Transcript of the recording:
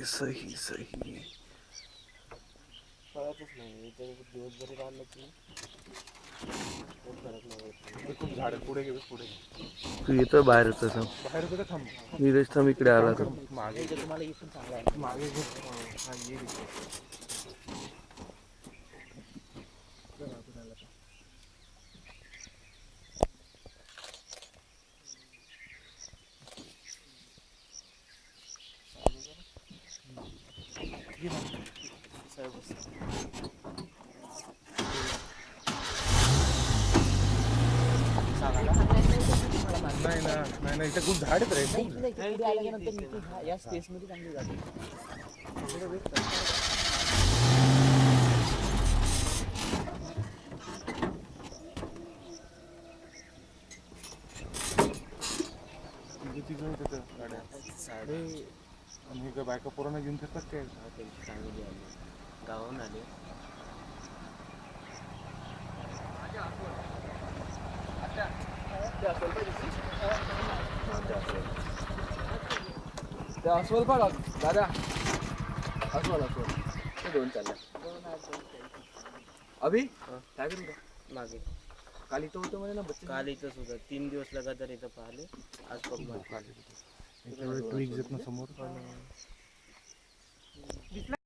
सही सही कळतच नाही दिवसभरी राहिलं की फरक नाही. खूप झाड पुढे गेले पुढे. तू येतो बाहेर होतं थांब. बाहेर कुठे थांब. नीरज थांब इकडे आला तो. मागे तुम्हाला इथून चांगला मागे नाही ना नाही इथे खूप झाड आहेत रे. या स्पेस मध्ये चांगली झाड गाड्या बायका पोरांना घेऊन फिरतात काय चांगली आली गावाहून आले. अस्वल बघा दादा अस्वल दोन चालल्या अभि काय करू मागे काल इथं होतं म्हणे ना बच्चे काल इथंच होतं 3 दिवस लगातार इथं पाहिले आज बघ समोर